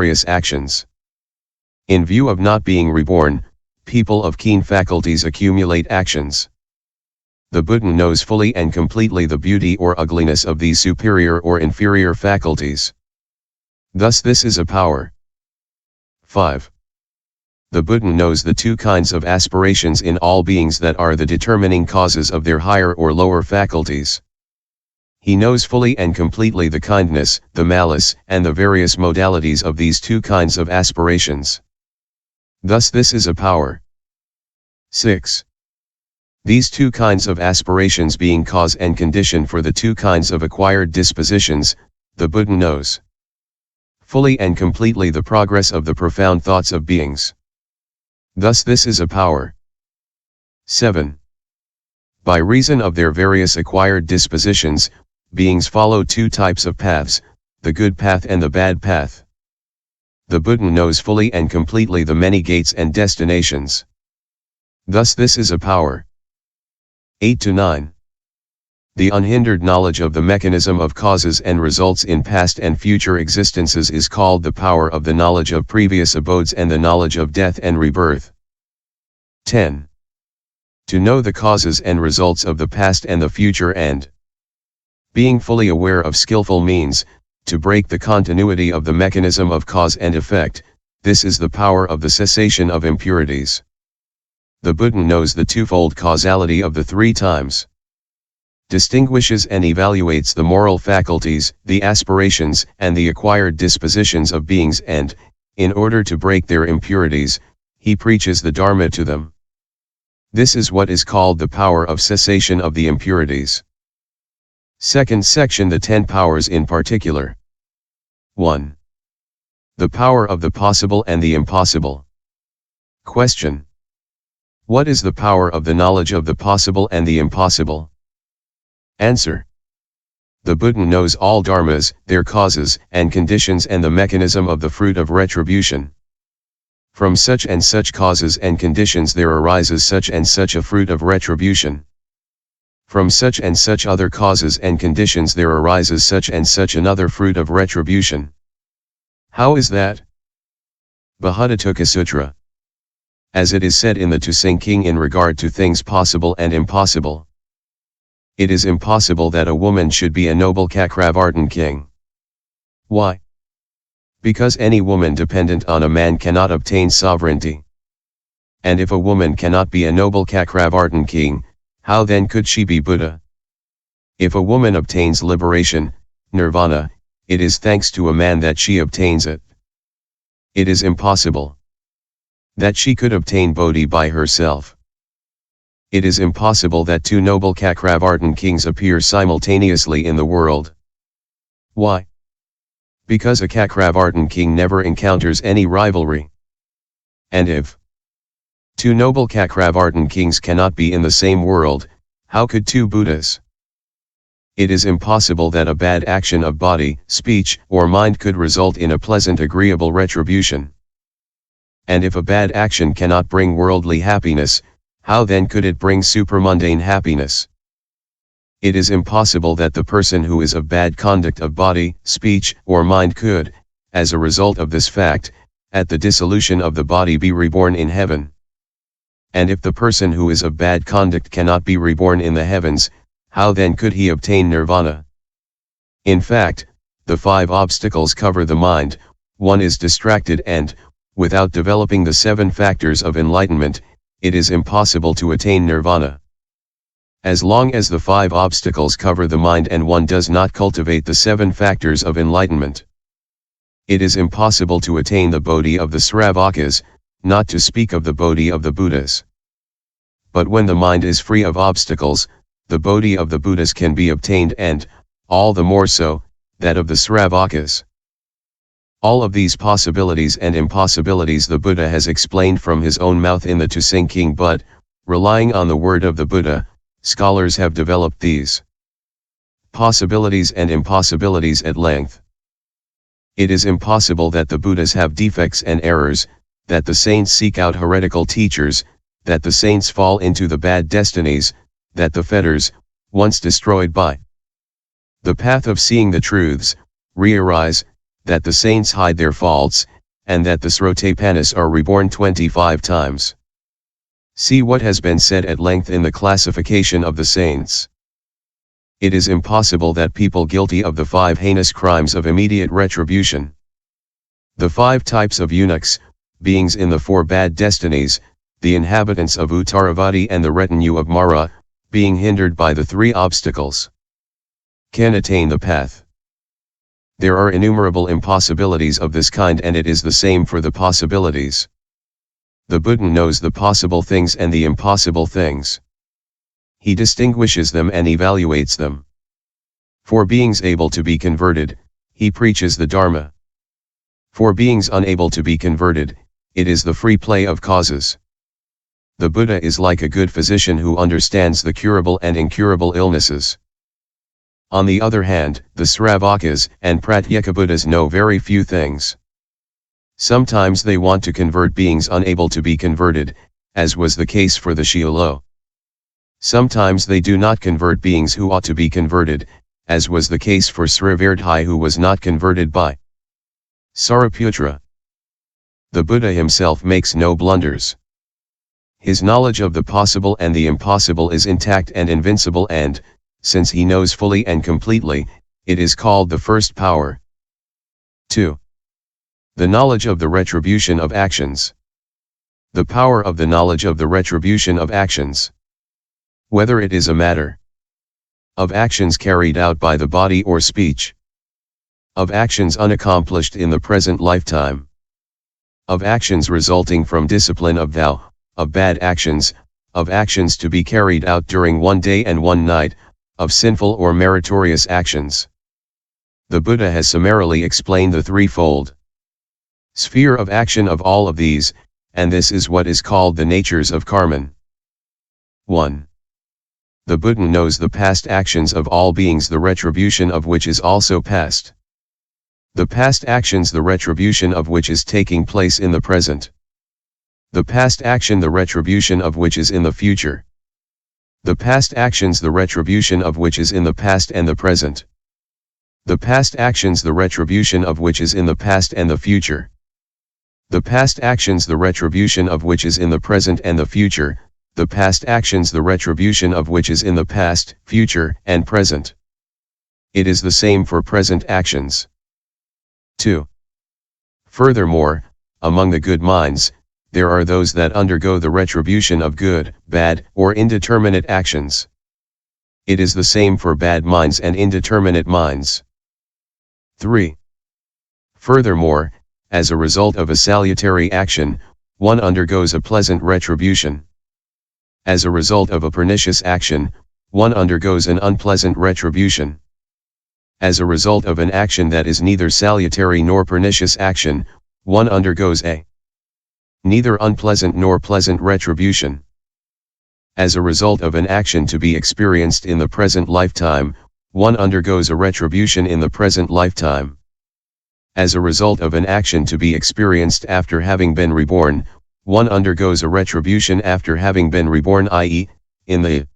meritorious actions. In view of not being reborn, people of keen faculties accumulate actions. The Buddha knows fully and completely the beauty or ugliness of these superior or inferior faculties. Thus this is a power. 5. The Buddha knows the two kinds of aspirations in all beings that are the determining causes of their higher or lower faculties. He knows fully and completely the kindness, the malice, and the various modalities of these two kinds of aspirations. Thus this is a power. 6. These two kinds of aspirations being cause and condition for the two kinds of acquired dispositions, the Buddha knows fully and completely the progress of the profound thoughts of beings. Thus this is a power. 7. By reason of their various acquired dispositions, beings follow two types of paths, the good path and the bad path. The Buddha knows fully and completely the many gates and destinations. Thus this is a power. 8 to 9. The unhindered knowledge of the mechanism of causes and results in past and future existences is called the power of the knowledge of previous abodes and the knowledge of death and rebirth. 10. To know the causes and results of the past and the future and, being fully aware of skillful means, to break the continuity of the mechanism of cause and effect, this is the power of the cessation of impurities. The Buddha knows the twofold causality of the three times. Distinguishes and evaluates the moral faculties, the aspirations, and the acquired dispositions of beings and, in order to break their impurities, he preaches the Dharma to them. This is what is called the power of cessation of the impurities. Second section, the 10 powers in particular. 1. The power of the possible and the impossible. Question. What is the power of the knowledge of the possible and the impossible? Answer. The Buddha knows all dharmas, their causes and conditions and the mechanism of the fruit of retribution. From such and such causes and conditions there arises such and such a fruit of retribution. From such and such other causes and conditions there arises such and such another fruit of retribution. How is that? Bahudhatukasutra. As it is said in the Tu-Sing King in regard to things possible and impossible. It is impossible that a woman should be a noble cakravartin king. Why? Because any woman dependent on a man cannot obtain sovereignty. And if a woman cannot be a noble cakravartin king, how then could she be Buddha? If a woman obtains liberation, nirvana, it is thanks to a man that she obtains it. It is impossible that she could obtain Bodhi by herself. It is impossible that two noble cakravartin kings appear simultaneously in the world. Why? Because a cakravartin king never encounters any rivalry. And if two noble cakravartin kings cannot be in the same world, how could two Buddhas? It is impossible that a bad action of body, speech, or mind could result in a pleasant agreeable retribution. And if a bad action cannot bring worldly happiness, how then could it bring supramundane happiness? It is impossible that the person who is of bad conduct of body, speech, or mind could, as a result of this fact, at the dissolution of the body be reborn in heaven. And if the person who is of bad conduct cannot be reborn in the heavens, how then could he obtain nirvana? In fact, the 5 obstacles cover the mind, one is distracted and, without developing the 7 factors of enlightenment, it is impossible to attain nirvana. As long as the 5 obstacles cover the mind and one does not cultivate the 7 factors of enlightenment, it is impossible to attain the Bodhi of the Sravakas, not to speak of the Bodhi of the Buddhas. But when the mind is free of obstacles, the Bodhi of the Buddhas can be obtained and, all the more so, that of the Sravakas. All of these possibilities and impossibilities the Buddha has explained from his own mouth in the Tu-Sing King, but, relying on the word of the Buddha, scholars have developed these possibilities and impossibilities at length. It is impossible that the Buddhas have defects and errors, that the saints seek out heretical teachers, that the saints fall into the bad destinies, that the fetters, once destroyed by the path of seeing the truths, re-arise, that the saints hide their faults, and that the Srotapanis are reborn 25 times. See what has been said at length in the classification of the saints. It is impossible that people guilty of the 5 heinous crimes of immediate retribution. The 5 types of eunuchs, beings in the 4 bad destinies, the inhabitants of Uttaravati and the retinue of Mara, being hindered by the 3 obstacles, can attain the path. There are innumerable impossibilities of this kind, and it is the same for the possibilities. The Buddha knows the possible things and the impossible things. He distinguishes them and evaluates them. For beings able to be converted, he preaches the Dharma. For beings unable to be converted, it is the free play of causes. The Buddha is like a good physician who understands the curable and incurable illnesses. On the other hand, the Sravakas and Pratyekabuddhas know very few things. Sometimes they want to convert beings unable to be converted, as was the case for the Shiolo. Sometimes they do not convert beings who ought to be converted, as was the case for Srivardhai, who was not converted by Sariputra. The Buddha himself makes no blunders. His knowledge of the possible and the impossible is intact and invincible, and, since he knows fully and completely, it is called the first power. 2. The knowledge of the retribution of actions. The power of the knowledge of the retribution of actions. Whether it is a matter of actions carried out by the body or speech, of actions unaccomplished in the present lifetime, of actions resulting from discipline of vow, of bad actions, of actions to be carried out during one day and one night, of sinful or meritorious actions. The Buddha has summarily explained the threefold sphere of action of all of these, and this is what is called the natures of karman. 1. The Buddha knows the past actions of all beings, the retribution of which is also past. The past actions, the retribution of which is taking place in the present. The past action, the retribution of which is in the future. The past actions, the retribution of which is in the past and the present. The past actions, the retribution of which is in the past and the future. The past actions, the retribution of which is in the present and the future. The past actions, the retribution of which is in the past, future, and present. It is the same for present actions. 2. Furthermore, among the good minds, there are those that undergo the retribution of good, bad, or indeterminate actions. It is the same for bad minds and indeterminate minds. 3. Furthermore, as a result of a salutary action, one undergoes a pleasant retribution. As a result of a pernicious action, one undergoes an unpleasant retribution. As a result of an action that is neither salutary nor pernicious action, one undergoes a neither unpleasant nor pleasant retribution. As a result of an action to be experienced in the present lifetime, one undergoes a retribution in the present lifetime. As a result of an action to be experienced after having been reborn, one undergoes a retribution after having been reborn, i.e., in the